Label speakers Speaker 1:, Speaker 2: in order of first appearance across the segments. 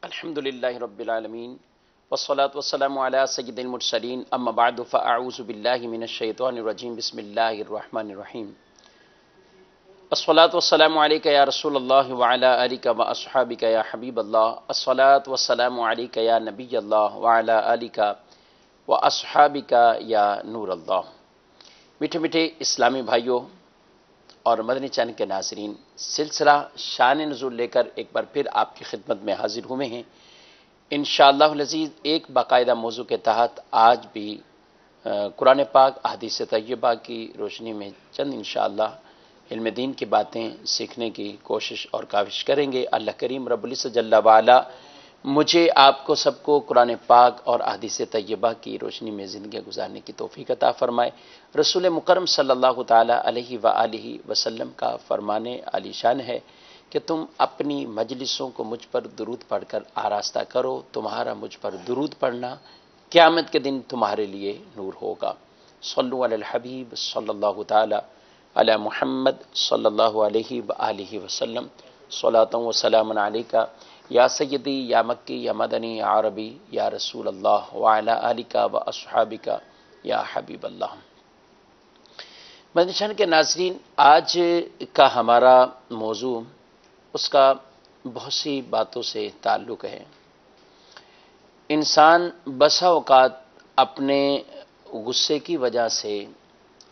Speaker 1: الحمدللہ رب العالمین والصلاة والسلام علی سید المرسلین اما بعد فاعوذ باللہ من الشیطان الرجیم بسم اللہ الرحمن الرحیم الصلاة والسلام علیک یا رسول اللہ وعلی آلک و اصحابک یا حبیب اللہ الصلاة والسلام علیک یا نبی اللہ وعلی آلک و اصحابک یا نور اللہ۔ میٹھے میٹھے اسلامی بھائیوں اور مدنی چینل کے ناظرین، سلسلہ شان نزول لے کر ایک بار پھر آپ کی خدمت میں حاضر ہوئے ہیں۔ انشاءاللہ العزیز ایک باقاعدہ موضوع کے تحت آج بھی قرآن پاک احادیث طیبہ کی روشنی میں چند انشاءاللہ علم دین کی باتیں سیکھنے کی کوشش اور کاوش کریں گے۔ اللہ کریم رب العزت جل وعلا مجھے آپ کو سب کو قرآن پاک اور احادیث طیبہ کی روشنی میں زندگی گزارنے کی توفیق عطا فرمائے۔ رسول مکرم صلی اللہ تعالی علیہ وآلہ وسلم کا فرمان عالی شان ہے کہ تم اپنی مجلسوں کو مجھ پر درود پڑھ کر آراستہ کرو، تمہارا مجھ پر درود پڑھنا قیامت کے دن تمہارے لیے نور ہوگا۔ صلو علی الحبیب صلی اللہ تعالی علی محمد صلی اللہ علیہ وآلہ وسلم، صلاۃ و سلام علیکہ یا سیدی یا مکی یا مدنی یا عربی یا رسول اللہ وعلی آلک و اصحابک یا حبیب اللہ۔ مدنی چینل کے ناظرین، آج کا ہمارا موضوع اس کا بہت سی باتوں سے تعلق ہے۔ انسان بسا اوقات اپنے غصے کی وجہ سے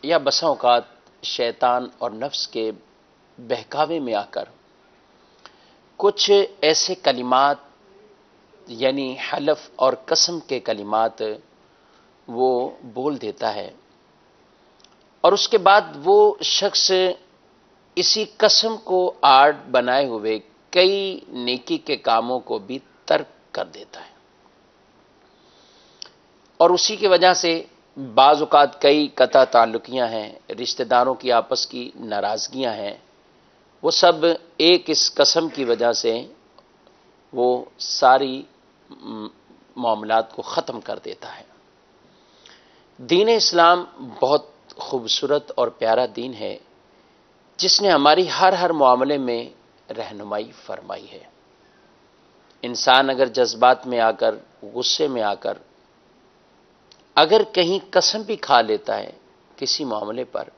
Speaker 1: یا بسا اوقات شیطان اور نفس کے بہکاوے میں آ کر کچھ ایسے کلمات یعنی حلف اور قسم کے کلمات وہ بول دیتا ہے، اور اس کے بعد وہ شخص اسی قسم کو آڑ بنائے ہوئے کئی نیکی کے کاموں کو بھی ترک کر دیتا ہے، اور اسی کی وجہ سے بعض اوقات کئی قطع تعلقیاں ہیں، رشتہ داروں کی آپس کی ناراضگیاں ہیں، وہ سب ایک اس قسم کی وجہ سے وہ ساری معاملات کو ختم کر دیتا ہے۔ دین اسلام بہت خوبصورت اور پیارا دین ہے جس نے ہماری ہر معاملے میں رہنمائی فرمائی ہے۔ انسان اگر جذبات میں آ کر، غصے میں آ کر اگر کہیں قسم بھی کھا لیتا ہے کسی معاملے پر،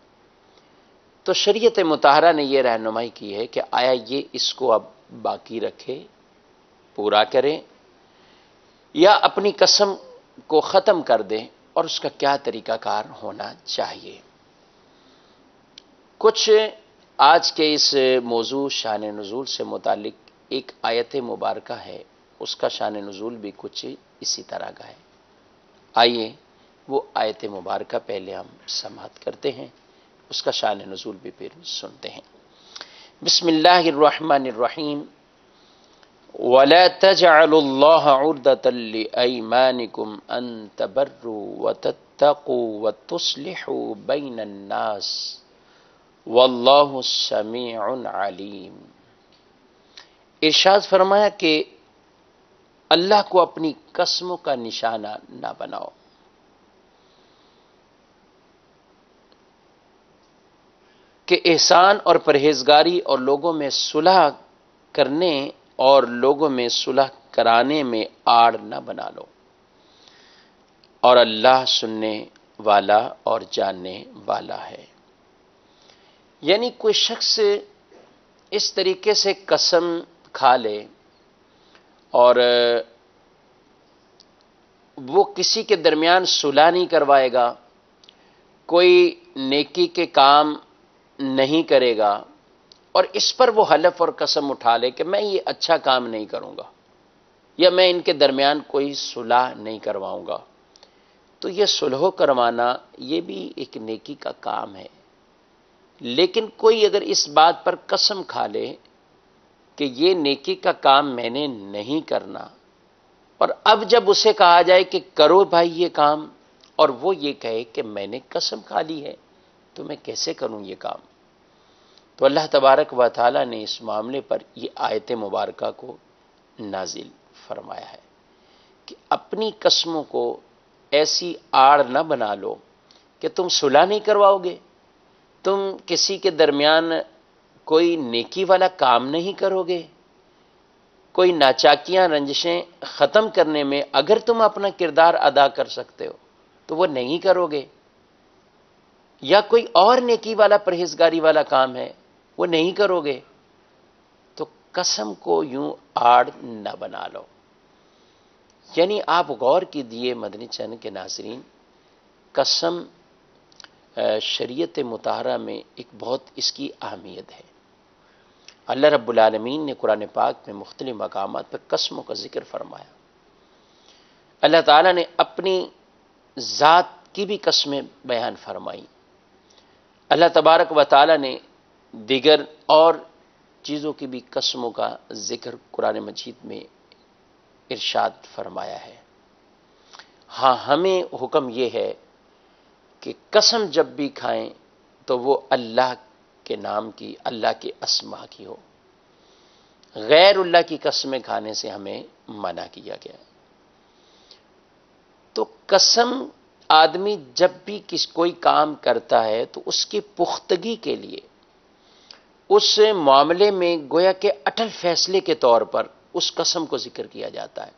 Speaker 1: تو شریعت مطہرہ نے یہ رہنمائی کی ہے کہ آیا یہ اس کو اب باقی رکھے، پورا کرے، یا اپنی قسم کو ختم کر دے، اور اس کا کیا طریقہ کار ہونا چاہیے۔ کچھ آج کے اس موضوع شان نزول سے متعلق ایک آیت مبارکہ ہے، اس کا شان نزول بھی کچھ اسی طرح کا ہے۔ آئیے وہ آیت مبارکہ پہلے ہم سماعت کرتے ہیں، اس کا شان نزول بھی پھر سنتے ہیں۔ بسم اللہ الرحمن الرحیم۔ وَلَا تَجْعَلُوا اللَّهَ عُرْضَةً لِأَيْمَانِكُمْ أَن تَبَرُّوا وَتَتَّقُوا وَتُصْلِحُوا بَيْنَ النَّاسِ وَاللَّهُ سَمِيعٌ عَلِيمٌ۔ ارشاد فرمایا کہ اللہ کو اپنی قسموں کا نشانہ نہ بناؤ۔ کہ احسان اور پرہیزگاری اور لوگوں میں صلح کرنے اور لوگوں میں صلح کرانے میں آڑ نہ بنا لو، اور اللہ سننے والا اور جاننے والا ہے۔ یعنی کوئی شخص اس طریقے سے قسم کھا لے اور وہ کسی کے درمیان صلح نہیں کروائے گا، کوئی نیکی کے کام نہیں کرے گا، اور اس پر وہ حلف اور قسم اٹھا لے کہ میں یہ اچھا کام نہیں کروں گا یا میں ان کے درمیان کوئی صلح نہیں کرواؤں گا، تو یہ صلح کروانا یہ بھی ایک نیکی کا کام ہے۔ لیکن کوئی اگر اس بات پر قسم کھا لے کہ یہ نیکی کا کام میں نے نہیں کرنا، اور اب جب اسے کہا جائے کہ کرو بھائی یہ کام، اور وہ یہ کہے کہ میں نے قسم کھا لی ہے تو میں کیسے کروں یہ کام، تو اللہ تبارک و تعالی نے اس معاملے پر یہ آیت مبارکہ کو نازل فرمایا ہے کہ اپنی قسموں کو ایسی آڑ نہ بنا لو کہ تم صلح نہیں کرواؤ گے، تم کسی کے درمیان کوئی نیکی والا کام نہیں کرو گے، کوئی ناچاکیاں رنجشیں ختم کرنے میں اگر تم اپنا کردار ادا کر سکتے ہو تو وہ نہیں کرو گے، یا کوئی اور نیکی والا پرہیزگاری والا کام ہے وہ نہیں کرو گے، تو قسم کو یوں آڑ نہ بنا لو۔ یعنی آپ غور کیجئے مدنی چینل کے ناظرین، قسم شریعت مطہرہ میں ایک بہت اس کی اہمیت ہے۔ اللہ رب العالمین نے قرآن پاک میں مختلف مقامات پر قسموں کا ذکر فرمایا۔ اللہ تعالیٰ نے اپنی ذات کی بھی قسمیں بیان فرمائی۔ اللہ تبارک و تعالیٰ نے دیگر اور چیزوں کی بھی قسموں کا ذکر قرآن مجید میں ارشاد فرمایا ہے۔ ہاں، ہمیں حکم یہ ہے کہ قسم جب بھی کھائیں تو وہ اللہ کے نام کی، اللہ کے اسماء کی ہو۔ غیر اللہ کی قسمیں کھانے سے ہمیں منع کیا گیا ہے۔ تو قسم آدمی جب بھی کوئی کام کرتا ہے تو اس کی پختگی کے لیے اس معاملے میں گویا کہ اٹل فیصلے کے طور پر اس قسم کو ذکر کیا جاتا ہے۔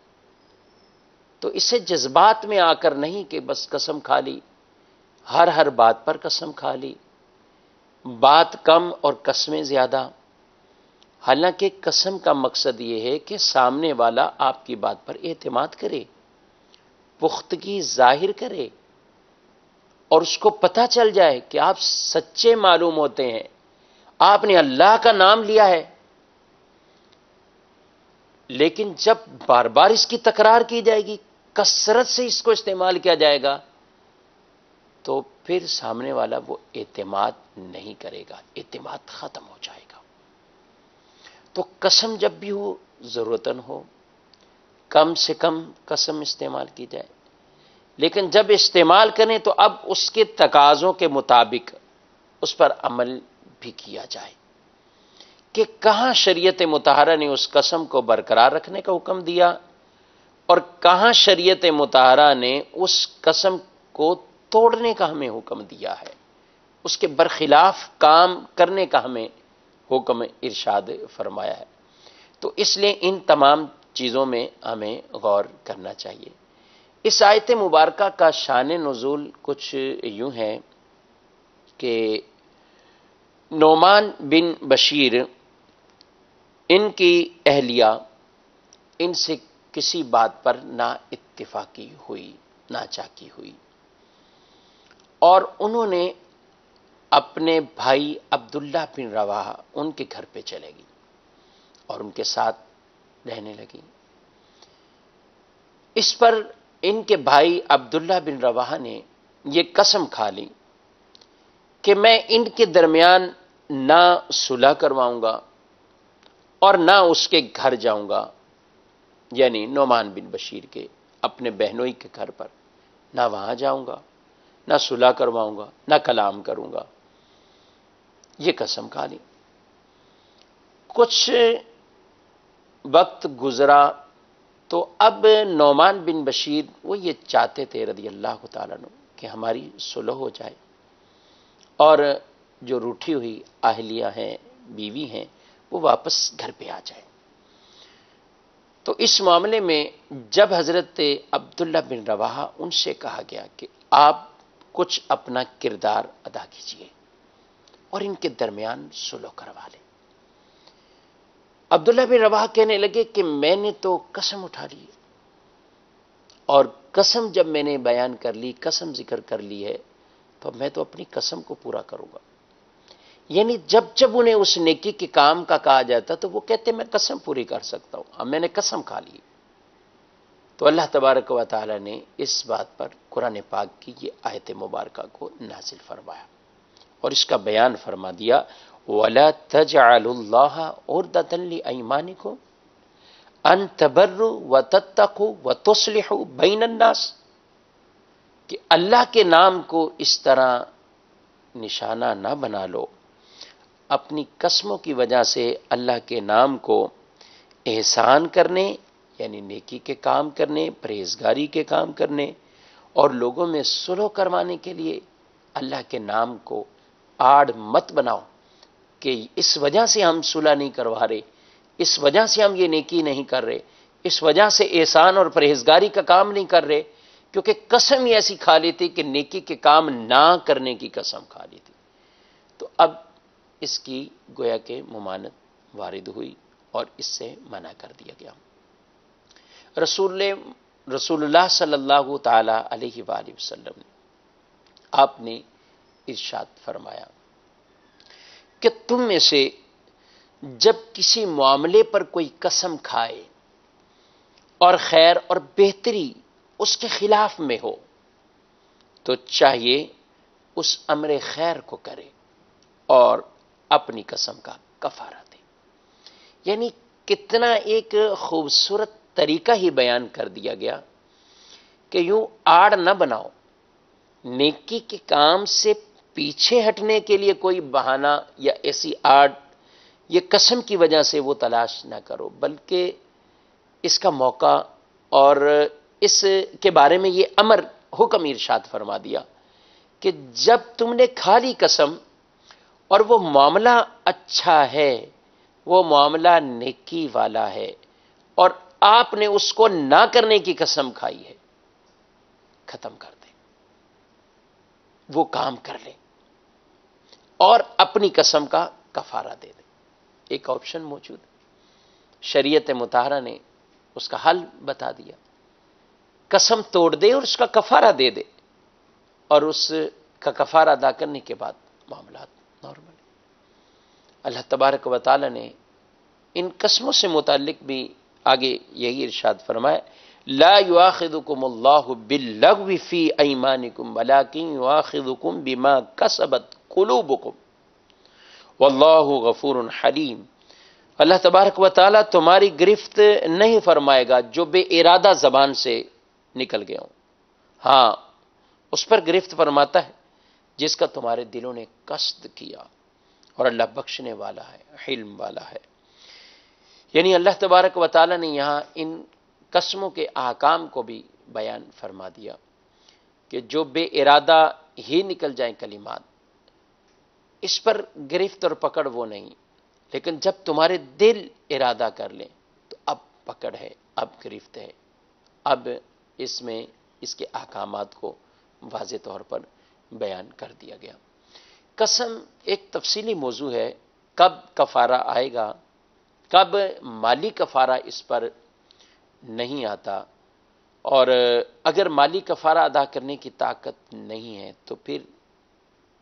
Speaker 1: تو اسے جذبات میں آ کر نہیں کہ بس قسم کھا لی، ہر بات پر قسم کھا لی، بات کم اور قسمیں زیادہ۔ حالانکہ قسم کا مقصد یہ ہے کہ سامنے والا آپ کی بات پر اعتماد کرے، پختگی ظاہر کرے، اور اس کو پتہ چل جائے کہ آپ سچے معلوم ہوتے ہیں، آپ نے اللہ کا نام لیا ہے۔ لیکن جب بار بار اس کی تکرار کی جائے گی، کثرت سے اس کو استعمال کیا جائے گا، تو پھر سامنے والا وہ اعتماد نہیں کرے گا، اعتماد ختم ہو جائے گا۔ تو قسم جب بھی ہو، ضرورتاً ہو، کم سے کم قسم استعمال کی جائے، لیکن جب استعمال کریں تو اب اس کے تقاضوں کے مطابق اس پر عمل بھی کیا جائے کہ کہاں شریعت مطہرہ نے اس قسم کو برقرار رکھنے کا حکم دیا اور کہاں شریعت مطہرہ نے اس قسم کو توڑنے کا ہمیں حکم دیا ہے، اس کے برخلاف کام کرنے کا ہمیں حکم ارشاد فرمایا ہے۔ تو اس لیے ان تمام چیزوں میں ہمیں غور کرنا چاہیے۔ اس آیت مبارکہ کا شان نزول کچھ یوں ہے کہ نعمان بن بشیر، ان کی اہلیہ، ان سے کسی بات پر نا اتفاقی ہوئی، ناچاکی ہوئی، اور انہوں نے اپنے بھائی عبداللہ بن رواحہ ان کے گھر پہ چلے گی اور ان کے ساتھ رہنے لگی۔ اس پر ان کے بھائی عبداللہ بن رواحہ نے یہ قسم کھا لی کہ میں ان کے درمیان نہ صلح کرواؤں گا اور نہ اس کے گھر جاؤں گا، یعنی نعمان بن بشیر کے اپنے بہنوئی کے گھر پر نہ وہاں جاؤں گا، نہ صلح کرواؤں گا، نہ کلام کروں گا۔ یہ قسم کھا لی۔ کچھ وقت گزرا تو اب نعمان بن بشیر وہ یہ چاہتے تھے رضی اللہ تعالیٰ عنہ کہ ہماری صلح ہو جائے اور جو روٹھی ہوئی اہلیہ ہیں، بیوی ہیں، وہ واپس گھر پہ آ جائے۔ تو اس معاملے میں جب حضرت عبداللہ بن رواحہ ان سے کہا گیا کہ آپ کچھ اپنا کردار ادا کیجئے اور ان کے درمیان صلح کروا لیں، عبداللہ بن رواحہ کہنے لگے کہ میں نے تو قسم اٹھا لی، اور قسم جب میں نے بیان کر لی، قسم ذکر کر لی ہے، تو میں تو اپنی قسم کو پورا کروں گا۔ یعنی جب جب انہیں اس نیکی کے کام کا کہا جاتا تو وہ کہتے میں قسم پوری کر سکتا ہوں، اب میں نے قسم کھا لی۔ تو اللہ تبارک و تعالی نے اس بات پر قرآن پاک کی یہ آیت مبارکہ کو نازل فرمایا اور اس کا بیان فرما دیا، وَلَا تَجْعَلُوا اللَّهَ عُرْضَةً لِأَيْمَانِكُمْ أَن تَبَرُّوا وَتَتَّقُوا وَتُصْلِحُوا بَيْنَ النَّاسِ، کہ اللہ کے نام کو اس طرح نشانہ نہ بنا لو، اپنی قسموں کی وجہ سے اللہ کے نام کو احسان کرنے، یعنی نیکی کے کام کرنے، پرہیزگاری کے کام کرنے، اور لوگوں میں صلح کروانے کے لیے اللہ کے نام کو آڑ مت بناؤ کہ اس وجہ سے ہم صلح نہیں کروا رہے، اس وجہ سے ہم یہ نیکی نہیں کر رہے، اس وجہ سے احسان اور پرہیزگاری کا کام نہیں کر رہے، کیونکہ قسم ہی ایسی کھا لی تھی کہ نیکی کے کام نہ کرنے کی قسم کھا لی تھی۔ تو اب اس کی گویا کہ ممانعت وارد ہوئی اور اس سے منع کر دیا گیا۔ رسول اللہ صلی اللہ تعالی علیہ وآلہ وسلم نے آپ نے ارشاد فرمایا کہ تم میں سے جب کسی معاملے پر کوئی قسم کھائے اور خیر اور بہتری اس کے خلاف میں ہو تو چاہیے اس امر خیر کو کرے اور اپنی قسم کا کفارہ دے۔ یعنی کتنا ایک خوبصورت طریقہ ہی بیان کر دیا گیا کہ یوں آڑ نہ بناؤ، نیکی کے کام سے پیچھے ہٹنے کے لیے کوئی بہانہ یا ایسی آڑ یہ قسم کی وجہ سے وہ تلاش نہ کرو، بلکہ اس کا موقع اور اس کے بارے میں یہ امر حکم ارشاد فرما دیا کہ جب تم نے کھا لی قسم اور وہ معاملہ اچھا ہے، وہ معاملہ نیکی والا ہے اور آپ نے اس کو نہ کرنے کی قسم کھائی ہے، ختم کر دیں، وہ کام کر لیں اور اپنی قسم کا کفارہ دے دیں۔ ایک آپشن موجود ہے، شریعت مطہرہ نے اس کا حل بتا دیا، قسم توڑ دے اور اس کا کفارہ دے دے، اور اس کا کفارہ ادا کرنے کے بعد معاملات نارمل۔ اللہ تبارک و تعالی نے ان قسموں سے متعلق بھی آگے یہی ارشاد فرمایا، لا یؤاخذکم اللہ باللغو فی ایمانکم ولکن یؤاخذکم بما کسبت قلوبکم واللہ غفور حلیم۔ اللہ تبارک و تعالیٰ تمہاری گرفت نہیں فرمائے گا جو بے ارادہ زبان سے نکل گیا ہوں، ہاں اس پر گرفت فرماتا ہے جس کا تمہارے دلوں نے قصد کیا، اور اللہ بخشنے والا ہے، حلم والا ہے۔ یعنی اللہ تبارک و تعالیٰ نے یہاں ان قسموں کے احکام کو بھی بیان فرما دیا کہ جو بے ارادہ ہی نکل جائیں کلمات، اس پر گرفت اور پکڑ وہ نہیں، لیکن جب تمہارے دل ارادہ کر لیں تو اب پکڑ ہے، اب گرفت ہے، اب اس میں اس کے احکامات کو واضح طور پر بیان کر دیا گیا۔ قسم ایک تفصیلی موضوع ہے، کب کفارہ آئے گا، کب مالی کفارہ اس پر نہیں آتا، اور اگر مالی کفارہ ادا کرنے کی طاقت نہیں ہے تو پھر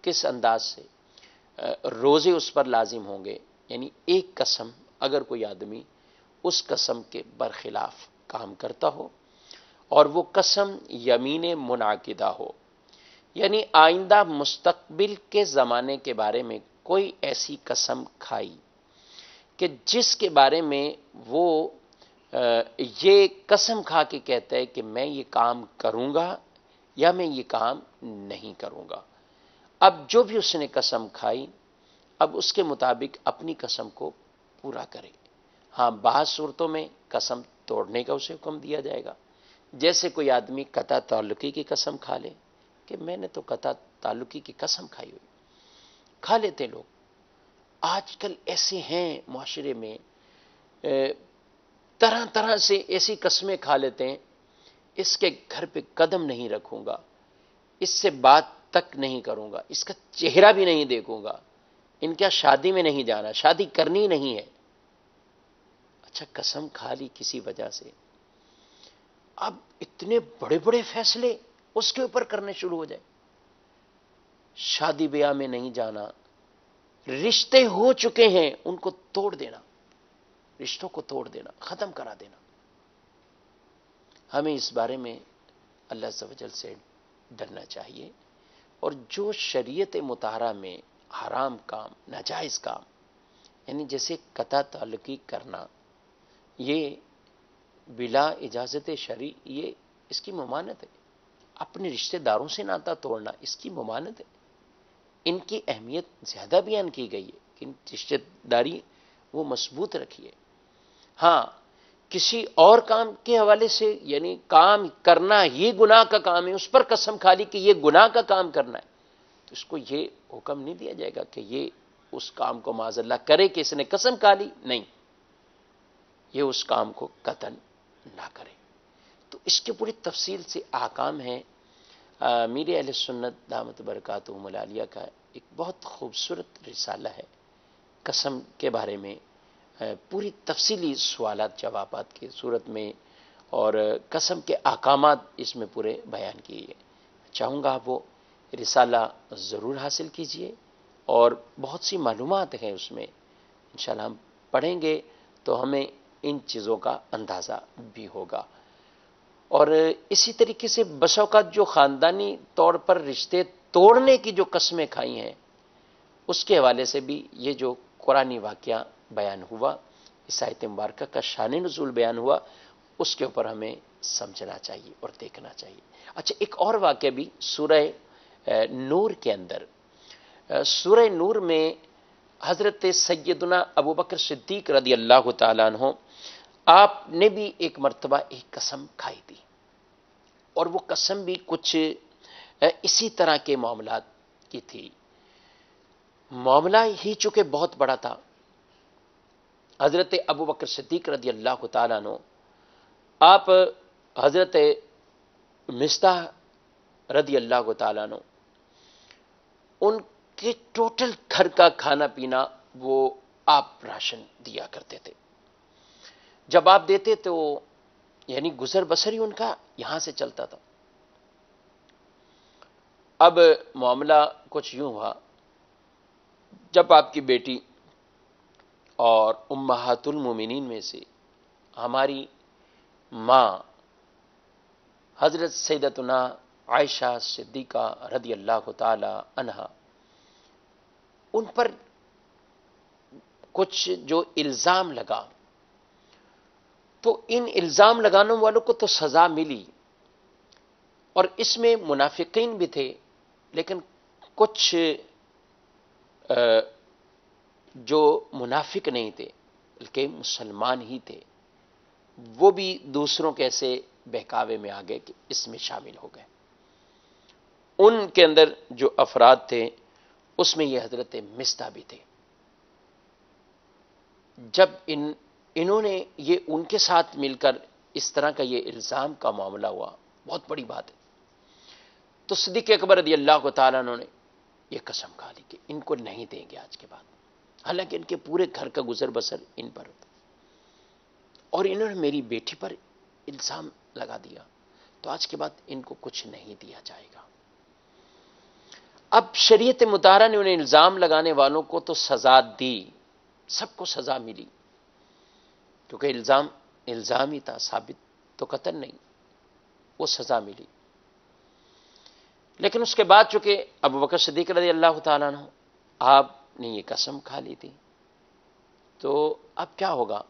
Speaker 1: کس انداز سے روزے اس پر لازم ہوں گے۔ یعنی ایک قسم اگر کوئی آدمی اس قسم کے برخلاف کام کرتا ہو اور وہ قسم یمین منعقدہ ہو، یعنی آئندہ مستقبل کے زمانے کے بارے میں کوئی ایسی قسم کھائی کہ جس کے بارے میں وہ یہ قسم کھا کے کہتا ہے کہ میں یہ کام کروں گا یا میں یہ کام نہیں کروں گا، اب جو بھی اس نے قسم کھائی اب اس کے مطابق اپنی قسم کو پورا کرے۔ ہاں بعض صورتوں میں قسم توڑنے کا اسے حکم دیا جائے گا، جیسے کوئی آدمی قطع تعلقی کی قسم کھا لے کہ میں نے تو قطع تعلقی کی قسم کھائی ہوئی، کھا لیتے لوگ آج کل ایسے ہیں معاشرے میں، طرح طرح سے ایسی قسمیں کھا لیتے ہیں، اس کے گھر پہ قدم نہیں رکھوں گا، اس سے بات تک نہیں کروں گا، اس کا چہرہ بھی نہیں دیکھوں گا، ان کیا شادی میں نہیں جانا، شادی کرنی نہیں ہے۔ اچھا قسم کھا لی کسی وجہ سے، اب اتنے بڑے بڑے فیصلے اس کے اوپر کرنے شروع ہو جائے، شادی بیاہ میں نہیں جانا، رشتے ہو چکے ہیں ان کو توڑ دینا، رشتوں کو توڑ دینا، ختم کرا دینا۔ ہمیں اس بارے میں اللہ عز و جل سے ڈرنا چاہیے، اور جو شریعت مطہرہ میں حرام کام، ناجائز کام، یعنی جیسے قطع تعلقی کرنا، یہ بلا اجازت شرعی یہ اس کی ممانعت ہے، اپنے رشتہ داروں سے ناطہ توڑنا اس کی ممانعت ہے، ان کی اہمیت زیادہ بیان کی گئی ہے کہ رشتہ داری وہ مضبوط رکھیے۔ ہاں کسی اور کام کے حوالے سے یعنی کام کرنا ہی گناہ کا کام ہے، اس پر قسم کھا لی کہ یہ گناہ کا کام کرنا ہے، تو اس کو یہ حکم نہیں دیا جائے گا کہ یہ اس کام کو معاذ اللہ کرے کہ اس نے قسم کھا لی، نہیں، یہ اس کام کو قطعاً نہ کرے۔ تو اس کے پوری تفصیل سے احکام ہیں۔ میر اہل سنت دامت برکاتہم العالیہ کا ایک بہت خوبصورت رسالہ ہے قسم کے بارے میں، پوری تفصیلی سوالات جوابات کی صورت میں، اور قسم کے احکامات اس میں پورے بیان کیے ہیں۔ چاہوں گا آپ وہ رسالہ ضرور حاصل کیجئے، اور بہت سی معلومات ہیں اس میں، انشاءاللہ ہم پڑھیں گے تو ہمیں ان چیزوں کا اندازہ بھی ہوگا۔ اور اسی طریقے سے بس اوقات جو خاندانی طور پر رشتے توڑنے کی جو قسمیں کھائی ہیں، اس کے حوالے سے بھی یہ جو قرآنی واقعہ بیان ہوا، اس آیت مبارکہ کا شان نزول بیان ہوا، اس کے اوپر ہمیں سمجھنا چاہیے اور دیکھنا چاہیے۔ اچھا، ایک اور واقعہ بھی سورہ نور کے اندر، سورہ نور میں حضرت سیدنا ابوبکر صدیق رضی اللہ تعالیٰ عنہ آپ نے بھی ایک مرتبہ ایک قسم کھائی تھی، اور وہ قسم بھی کچھ اسی طرح کے معاملات کی تھی۔ معاملہ ہی چونکہ بہت بڑا تھا، حضرت ابوبکر صدیق رضی اللہ تعالیٰ عنہ آپ حضرت مصطح رضی اللہ تعالیٰ عنہ ان کے ٹوٹل گھر کا کھانا پینا وہ آپ راشن دیا کرتے تھے۔ جب آپ دیتے تو یعنی گزر بسر ہی ان کا یہاں سے چلتا تھا۔ اب معاملہ کچھ یوں ہوا، جب آپ کی بیٹی اور امہات المومنین میں سے ہماری ماں حضرت سیدتنا عائشہ صدیقہ رضی اللہ تعالی عنہا، ان پر کچھ جو الزام لگا، تو ان الزام لگانے والوں کو تو سزا ملی، اور اس میں منافقین بھی تھے، لیکن کچھ جو منافق نہیں تھے بلکہ مسلمان ہی تھے، وہ بھی دوسروں کے ایسے بہکاوے میں آ گئے کہ اس میں شامل ہو گئے۔ ان کے اندر جو افراد تھے اس میں یہ حضرت مصطح بھی تھے۔ جب انہوں نے یہ ان کے ساتھ مل کر اس طرح کا یہ الزام کا معاملہ ہوا، بہت بڑی بات ہے، تو صدیق اکبر رضی اللہ تعالیٰ عنہ نے یہ قسم کھا لی کہ ان کو نہیں دیں گے آج کے بعد، حالانکہ ان کے پورے گھر کا گزر بسر ان پر ہوتا، اور انہوں نے میری بیٹی پر الزام لگا دیا، تو آج کے بعد ان کو کچھ نہیں دیا جائے گا۔ اب شریعت مطہرہ نے انہیں الزام لگانے والوں کو تو سزا دی، سب کو سزا ملی، کیونکہ الزام ہی تھا، ثابت تو قطعاً نہیں، وہ سزا ملی۔ لیکن اس کے بعد چونکہ ابوبکر صدیق رضی اللہ تعالیٰ عنہ آپ نے یہ قسم کھا لی تھی، تو اب کیا ہوگا؟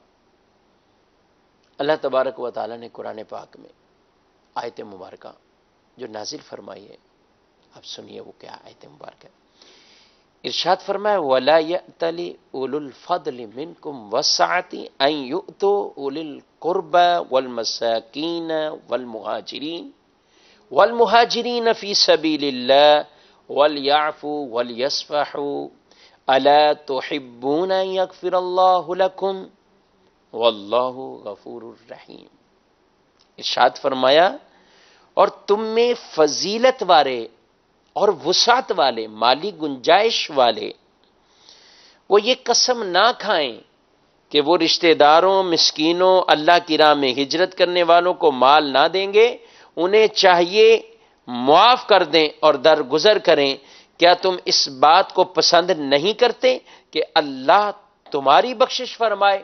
Speaker 1: اللہ تبارک و تعالیٰ نے قرآن پاک میں آیت مبارکہ جو نازل فرمائی ہے، اب سنیے وہ کیا آیت مبارکہ ہے۔ ارشاد فرمایا وَلَا يَأْتَلِ أُولُو الْفَضْلِ مِنْكُمْ وَالسَّعَةِ أَنْ يُؤْتُوا أُولِي الْقُرْبَى وَالْمَسَاكِينَ وَالْمُهَاجِرِينَ فِي سَبِيلِ اللَّهِ وَلْيَعْفُوا وَلْيَصْفَحُوا أَلَا تُحِبُّونَ أَنْ يَغْفِرَ اللَّهُ لَكُمْ وَاللَّهُ غَفُورٌ رَحِيمٌ۔ ارشاد فرمایا اور تم میں فضیلت والے اور وسعت والے، مالی گنجائش والے، وہ یہ قسم نہ کھائیں کہ وہ رشتہ داروں، مسکینوں، اللہ کی راہ میں ہجرت کرنے والوں کو مال نہ دیں گے، انہیں چاہیے معاف کر دیں اور درگزر کریں۔ کیا تم اس بات کو پسند نہیں کرتے کہ اللہ تمہاری بخشش فرمائے،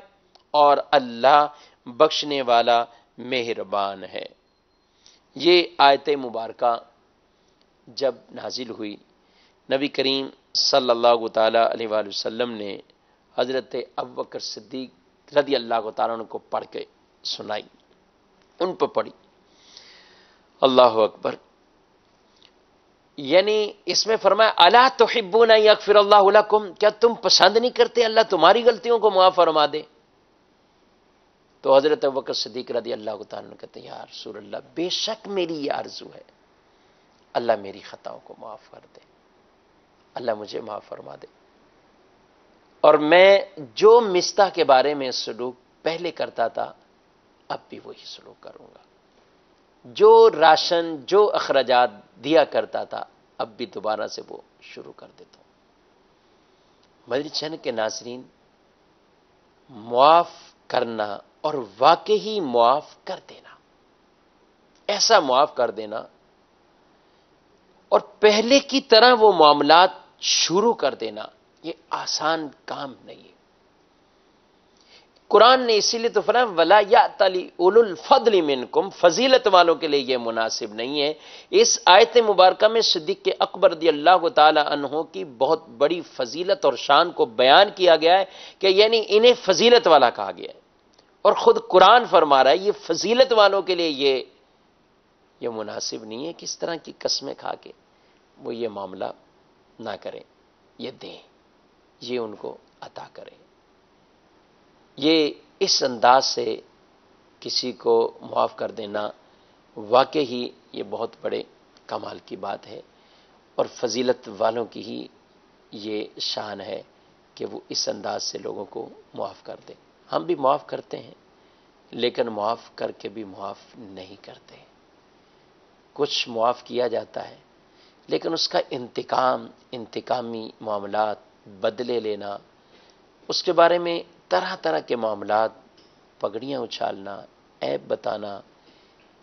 Speaker 1: اور اللہ بخشنے والا مہربان ہے۔ یہ آیت مبارکہ جب نازل ہوئی، نبی کریم صلی اللہ تعالی علیہ وآلہ وسلم نے حضرت ابوبکر صدیق رضی اللہ تعالیٰ عنہ کو پڑھ کے سنائی، ان پہ پڑھی، اللہ اکبر۔ یعنی اس میں فرمایا الا تحبون ان یغفر اللہ لکم، کیا تم پسند نہیں کرتے اللہ تمہاری غلطیوں کو معاف فرما دے؟ تو حضرت ابوبکر صدیق رضی اللہ تعالیٰ عنہ کہتے ہیں یا رسول اللہ، بے شک میری یہ آرزو ہے، اللہ میری خطاؤں کو معاف کر دے، اللہ مجھے معاف فرما دے، اور میں جو مصطح کے بارے میں سلوک پہلے کرتا تھا اب بھی وہی سلوک کروں گا، جو راشن جو اخراجات دیا کرتا تھا اب بھی دوبارہ سے وہ شروع کر دیتا ہوں۔ مدنی چینل کے ناظرین، معاف کرنا اور واقعی معاف کر دینا، ایسا معاف کر دینا اور پہلے کی طرح وہ معاملات شروع کر دینا، یہ آسان کام نہیں ہے۔ قرآن نے اسی لیے تو فرمایا وَلَا يَأْتَلِ أُولُو الْفَضْلِ مِنْكُمْ، فضیلت والوں کے لیے یہ مناسب نہیں ہے۔ اس آیت مبارکہ میں صدیق اکبر رضی اللہ تعالی عنہ کی بہت بڑی فضیلت اور شان کو بیان کیا گیا ہے کہ یعنی انہیں فضیلت والا کہا گیا ہے، اور خود قرآن فرما رہا ہے یہ فضیلت والوں کے لیے یہ مناسب نہیں ہے کہ اس طرح کی قسمیں کھا کے وہ یہ معاملہ نہ کریں، یہ دیں، یہ ان کو عطا کریں۔ یہ اس انداز سے کسی کو معاف کر دینا واقعی یہ بہت بڑے کمال کی بات ہے، اور فضیلت والوں کی ہی یہ شان ہے کہ وہ اس انداز سے لوگوں کو معاف کر دیں۔ ہم بھی معاف کرتے ہیں لیکن معاف کر کے بھی معاف نہیں کرتے۔ کچھ معاف کیا جاتا ہے لیکن اس کا انتقامی معاملات، بدلے لینا، اس کے بارے میں طرح طرح کے معاملات، پگڑیاں اچھالنا، عیب بتانا،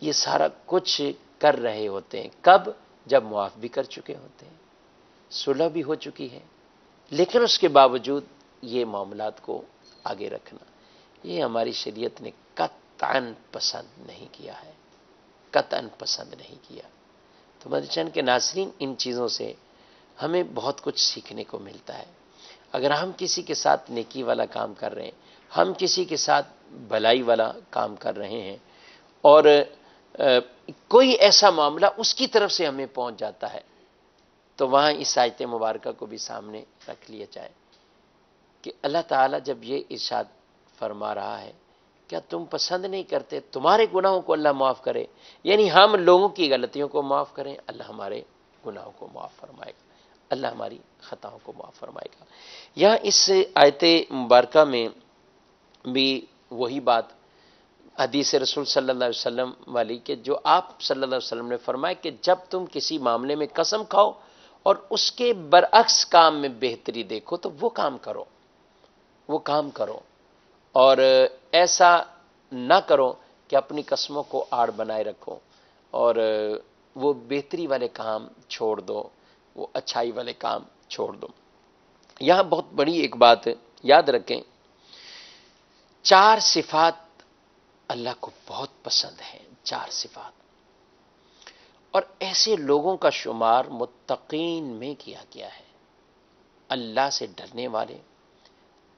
Speaker 1: یہ سارا کچھ کر رہے ہوتے ہیں۔ کب؟ جب معاف بھی کر چکے ہوتے ہیں، صلح بھی ہو چکی ہے، لیکن اس کے باوجود یہ معاملات کو آگے رکھنا، یہ ہماری شریعت نے قطعاً پسند نہیں کیا ہے، قطعاً پسند نہیں کیا۔ تو مدنی چینل کے ناظرین، ان چیزوں سے ہمیں بہت کچھ سیکھنے کو ملتا ہے۔ اگر ہم کسی کے ساتھ نیکی والا کام کر رہے ہیں، ہم کسی کے ساتھ بھلائی والا کام کر رہے ہیں، اور کوئی ایسا معاملہ اس کی طرف سے ہمیں پہنچ جاتا ہے، تو وہاں اس آیت مبارکہ کو بھی سامنے رکھ لیا جائے کہ اللہ تعالیٰ جب یہ ارشاد فرما رہا ہے، کیا تم پسند نہیں کرتے تمہارے گناہوں کو اللہ معاف کرے؟ یعنی ہم لوگوں کی غلطیوں کو معاف کریں، اللہ ہمارے گناہوں کو معاف فرمائے گا، اللہ ہماری خطاؤں کو معاف فرمائے گا۔ یہاں اس آیت مبارکہ میں بھی وہی بات حدیث رسول صلی اللہ علیہ وسلم والی کہ جو آپ صلی اللہ علیہ وسلم نے فرمایا کہ جب تم کسی معاملے میں قسم کھاؤ اور اس کے برعکس کام میں بہتری دیکھو تو وہ کام کرو، اور ایسا نہ کرو کہ اپنی قسموں کو آڑ بنائے رکھو اور وہ بہتری والے کام چھوڑ دو، وہ اچھائی والے کام چھوڑ دو۔ یہاں بہت بڑی ایک بات یاد رکھیں، 4 صفات اللہ کو بہت پسند ہیں، 4 صفات، اور ایسے لوگوں کا شمار متقین میں کیا گیا ہے، اللہ سے ڈرنے والے،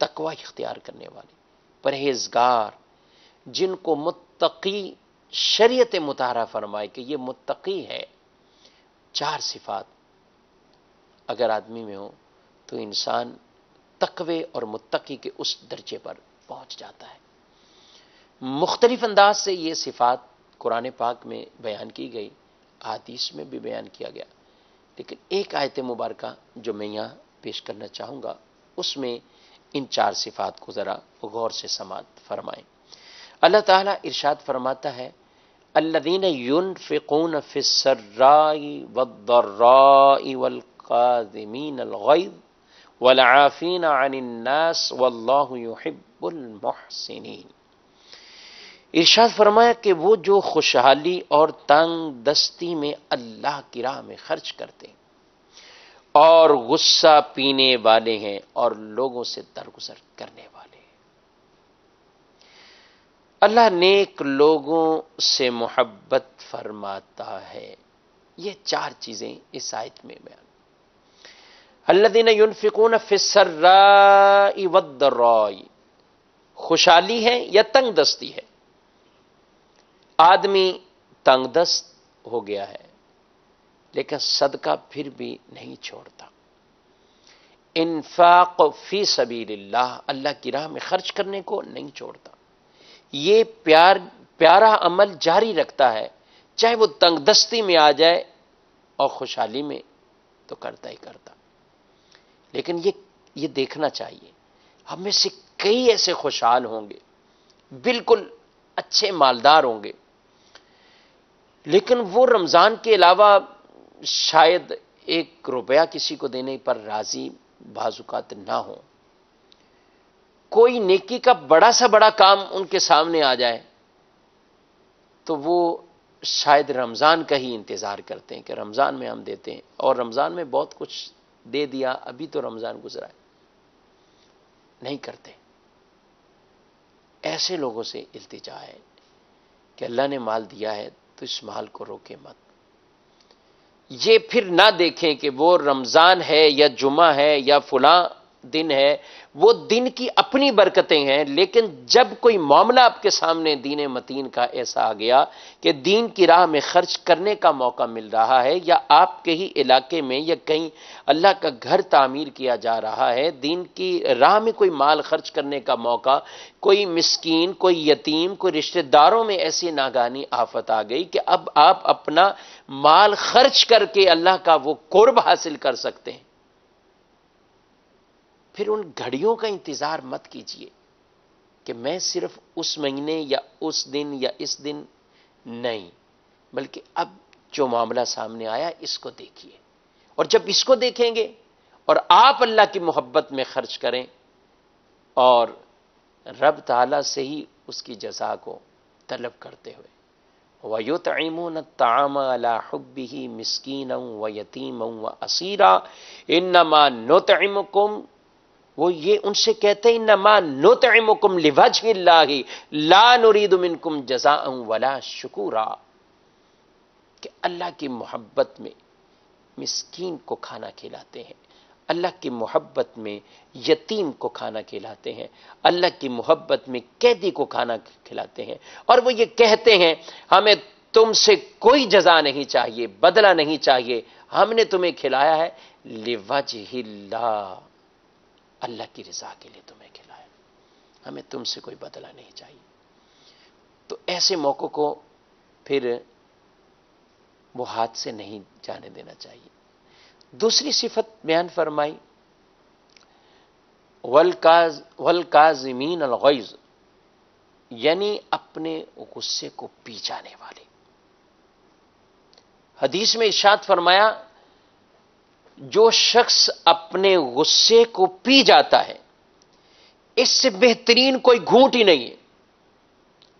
Speaker 1: تقوی اختیار کرنے والے، پرہیزگار، جن کو متقی شریعت مطہرہ فرمائے کہ یہ متقی ہے۔ 4 صفات اگر آدمی میں ہو تو انسان تقوی اور متقی کے اس درجے پر پہنچ جاتا ہے۔ مختلف انداز سے یہ صفات قرآن پاک میں بیان کی گئی، حدیث میں بھی بیان کیا گیا، لیکن ایک آیت مبارکہ جو میں یہاں پیش کرنا چاہوں گا، اس میں ان 4 صفات کو ذرا غور سے سماعت فرمائیں۔ اللہ تعالیٰ ارشاد فرماتا ہے الذین ينفقون فی السراء والضراء والکاظمین الغیظ والعافین عن الناس واللہ یحب المحسنین۔ ارشاد فرمایا کہ وہ جو خوشحالی اور تنگ دستی میں اللہ کی راہ میں خرچ کرتے ہیں اور غصہ پینے والے ہیں اور لوگوں سے درگزر کرنے والے ہیں۔ اللہ نیک لوگوں سے محبت فرماتا ہے۔ یہ 4 چیزیں اس آیت میں بیان۔ الذین ينفقون فی السراء والضراء، خوشحالی ہے یا تنگ دستی ہے؟ آدمی تنگ دست ہو گیا ہے لیکن صدقہ پھر بھی نہیں چھوڑتا، انفاق فی سبیل اللہ، اللہ کی راہ میں خرچ کرنے کو نہیں چھوڑتا، یہ پیارا عمل جاری رکھتا ہے، چاہے وہ تنگ دستی میں آ جائے اور خوشحالی میں تو کرتا ہی کرتا۔ لیکن یہ دیکھنا چاہیے، ہم میں سے کئی ایسے خوشحال ہوں گے بالکل اچھے مالدار ہوں گے، لیکن وہ رمضان کے علاوہ شاید 1 روپیہ کسی کو دینے پر راضی بعض اوقات نہ ہو، کوئی نیکی کا بڑا سا بڑا کام ان کے سامنے آ جائے تو وہ شاید رمضان کا ہی انتظار کرتے ہیں کہ رمضان میں ہم دیتے ہیں، اور رمضان میں بہت کچھ دے دیا، ابھی تو رمضان گزرا ہے، نہیں کرتے۔ ایسے لوگوں سے التجا ہے کہ اللہ نے مال دیا ہے تو اس مال کو روکے مت۔ یہ پھر نہ دیکھیں کہ وہ رمضان ہے یا جمعہ ہے یا فلاں دن ہے، وہ دن کی اپنی برکتیں ہیں، لیکن جب کوئی معاملہ آپ کے سامنے دین متین کا ایسا آ گیا کہ دین کی راہ میں خرچ کرنے کا موقع مل رہا ہے، یا آپ کے ہی علاقے میں یا کہیں اللہ کا گھر تعمیر کیا جا رہا ہے، دین کی راہ میں کوئی مال خرچ کرنے کا موقع، کوئی مسکین، کوئی یتیم، کوئی رشتہ داروں میں ایسی ناگہانی آفت آ گئی کہ اب آپ اپنا مال خرچ کر کے اللہ کا وہ قرب حاصل کر سکتے ہیں، پھر ان گھڑیوں کا انتظار مت کیجیے کہ میں صرف اس مہینے یا اس دن یا اس دن، نہیں، بلکہ اب جو معاملہ سامنے آیا اس کو دیکھیے، اور جب اس کو دیکھیں گے اور آپ اللہ کی محبت میں خرچ کریں اور رب تعالیٰ سے ہی اس کی جزا کو طلب کرتے ہوئے، وَيُطْعِمُونَ الطَّعَامَ عَلَىٰ حُبِّهِ مِسْكِينًا وَيَتِيمًا وَأَسِيرًا إِنَّمَا نُطْعِمُكُمْ، وہ یہ ان سے کہتے ہیں انما نطعمکم لوجہ اللہ لا نرید منکم جزاء ولا شکورا، کہ اللہ کی محبت میں مسکین کو کھانا کھلاتے ہیں، اللہ کی محبت میں یتیم کو کھانا کھلاتے ہیں، اللہ کی محبت میں قیدی کو کھانا کھلاتے ہیں، اور وہ یہ کہتے ہیں ہمیں تم سے کوئی جزا نہیں چاہیے، بدلہ نہیں چاہیے، ہم نے تمہیں کھلایا ہے لوجہ اللہ، اللہ کی رضا کے لیے تمہیں کھلایا، ہمیں تم سے کوئی بدلہ نہیں چاہیے۔ تو ایسے موقع کو پھر وہ ہاتھ سے نہیں جانے دینا چاہیے۔ دوسری صفت بیان فرمائی والکاظمین الغیظ، یعنی اپنے غصے کو پی جانے والے۔ حدیث میں ارشاد فرمایا جو شخص اپنے غصے کو پی جاتا ہے اس سے بہترین کوئی گھونٹ ہی نہیں ہے،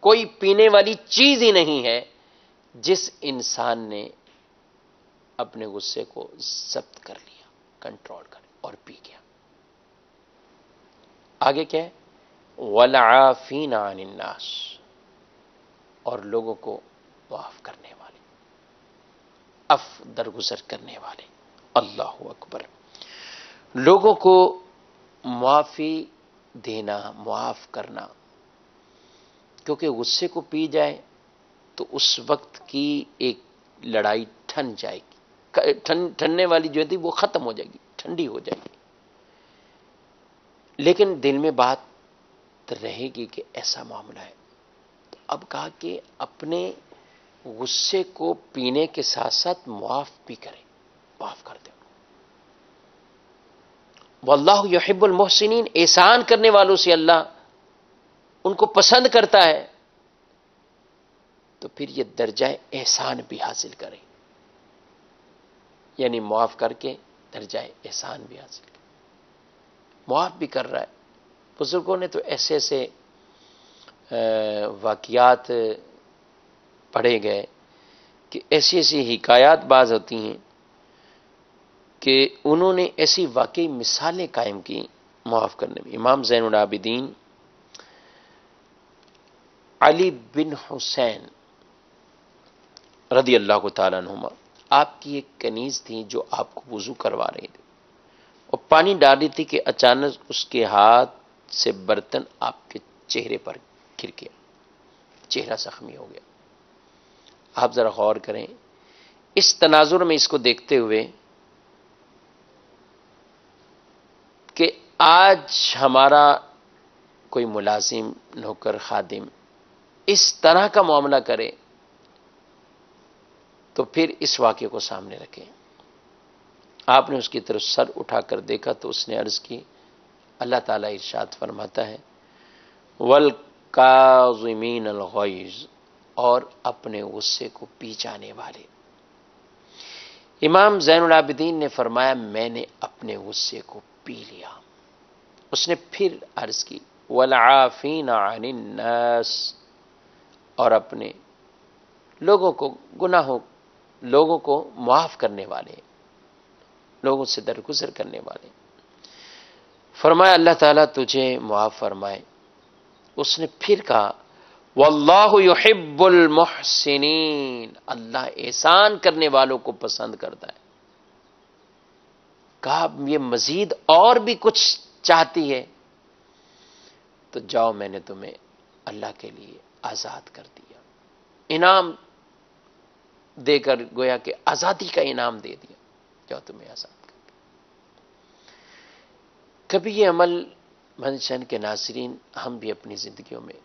Speaker 1: کوئی پینے والی چیز ہی نہیں ہے جس انسان نے اپنے غصے کو ضبط کر لیا، کنٹرول کر اور پی گیا۔ آگے کیا ہے؟ وَالْعَافِينَ عَنِ النَّاسِ، اور لوگوں کو معاف کرنے والے، درگزر کرنے والے۔ اللہ اکبر، لوگوں کو معافی دینا، معاف کرنا، کیونکہ غصے کو پی جائے تو اس وقت کی ایک لڑائی ٹھن جائے گی، ٹھننے والی جو تھی وہ ختم ہو جائے گی، ٹھنڈی ہو جائے گی، لیکن دل میں بات رہے گی کہ ایسا معاملہ ہے۔ تو اب کہا کہ اپنے غصے کو پینے کے ساتھ ساتھ معاف بھی کریں، معاف کر دیں۔ واللہ یحب المحسنین، احسان کرنے والوں سے اللہ ان کو پسند کرتا ہے، تو پھر یہ درجہ احسان بھی حاصل کریں، یعنی معاف کر کے درجہ احسان بھی حاصل کریں۔ معاف بھی کر رہا ہے۔ بزرگوں نے تو ایسے ایسے واقعات پڑھے گئے کہ ایسی ایسی حکایات بعض ہوتی ہیں کہ انہوں نے ایسی واقعی مثالیں قائم کی معاف کرنے میں۔ امام زین العابدین علی بن حسین رضی اللہ تعالیٰ عنہما، آپ کی ایک کنیز تھی جو آپ کو وضو کروا رہی تھی اور پانی ڈال رہی تھی کہ اچانک اس کے ہاتھ سے برتن آپ کے چہرے پر گر گیا، چہرہ زخمی ہو گیا۔ آپ ذرا غور کریں، اس تناظر میں اس کو دیکھتے ہوئے کہ آج ہمارا کوئی ملازم، نوکر، خادم اس طرح کا معاملہ کرے تو پھر اس واقعے کو سامنے رکھیں۔ آپ نے اس کی طرف سر اٹھا کر دیکھا تو اس نے عرض کی، اللہ تعالیٰ ارشاد فرماتا ہے والکاظمین الغیظ، اور اپنے غصے کو پی جانے والے۔ امام زین العابدین نے فرمایا میں نے اپنے غصے کو پی لیا۔ اس نے پھر عرض کی والعافین عن الناس، اور اپنے لوگوں کو گناہوں لوگوں کو معاف کرنے والے، لوگوں سے درگزر کرنے والے۔ فرمایا اللہ تعالیٰ تجھے معاف فرمائے۔ اس نے پھر کہا واللہ یحب المحسنین، اللہ احسان کرنے والوں کو پسند کرتا ہے۔ کہا یہ مزید اور بھی کچھ چاہتی ہے تو جاؤ، میں نے تمہیں اللہ کے لیے آزاد کر دیا، انعام دے کر گویا کہ آزادی کا انعام دے دیا، جاؤ تمہیں آزاد کر دیا۔ کبھی یہ عمل منشن کے ناظرین ہم بھی اپنی زندگیوں میں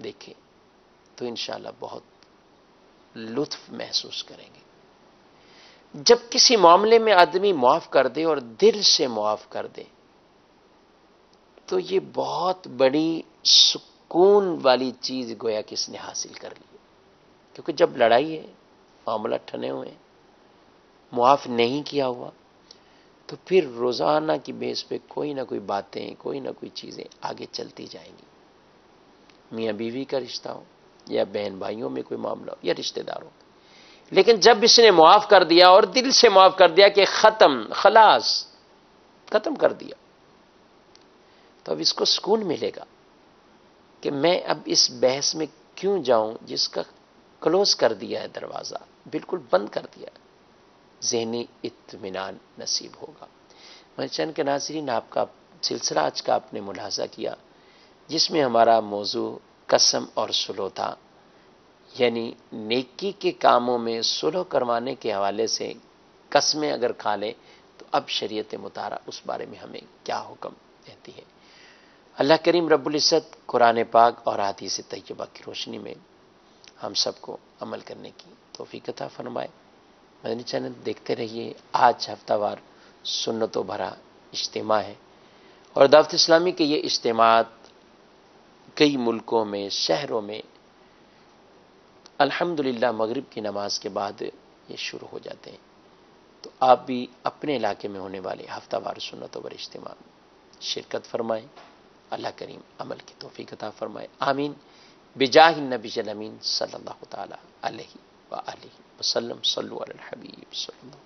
Speaker 1: دیکھیں تو انشاءاللہ بہت لطف محسوس کریں گے۔ جب کسی معاملے میں آدمی معاف کر دے اور دل سے معاف کر دے تو یہ بہت بڑی سکون والی چیز گویا کہ اس نے حاصل کر لی، کیونکہ جب لڑائی ہے، معاملہ ٹھنے ہوئے ہیں، معاف نہیں کیا ہوا، تو پھر روزانہ کی بیس پہ کوئی نہ کوئی باتیں، کوئی نہ کوئی چیزیں آگے چلتی جائیں گی، میاں بیوی کا رشتہ ہو یا بہن بھائیوں میں کوئی معاملہ ہو یا رشتہ داروں۔ لیکن جب اس نے معاف کر دیا اور دل سے معاف کر دیا کہ ختم، خلاص ختم کر دیا، تو اب اس کو سکون ملے گا کہ میں اب اس بحث میں کیوں جاؤں جس کا کلوز کر دیا ہے، دروازہ بالکل بند کر دیا ہے، ذہنی اطمینان نصیب ہوگا۔ چند کے ناظرین، آپ کا سلسلہ آج کا آپ نے ملاحظہ کیا جس میں ہمارا موضوع قسم اور صلح تھا، یعنی نیکی کے کاموں میں صلح کروانے کے حوالے سے قسمیں اگر کھا لیں تو اب شریعت مطہرہ اس بارے میں ہمیں کیا حکم دیتی ہے۔ اللہ کریم رب العزت قرآن پاک اور حدیث طیبہ کی روشنی میں ہم سب کو عمل کرنے کی توفیق عطا فرمائے۔ مدنی چینل دیکھتے رہیے۔ آج ہفتہ وار سنتوں بھرا اجتماع ہے، اور دعوت اسلامی کے یہ اجتماعات کئی ملکوں میں، شہروں میں الحمدللہ مغرب کی نماز کے بعد یہ شروع ہو جاتے ہیں، تو آپ بھی اپنے علاقے میں ہونے والے ہفتہ وار سنتوں بھرے اجتماع میں شرکت فرمائیں۔ اللہ کریم عمل کی توفیق عطا فرمائے، آمین، بجاہ النبی الامین صلی اللہ تعالی علیہ وآلہ وسلم۔ صلو علی الحبیب صلی اللہ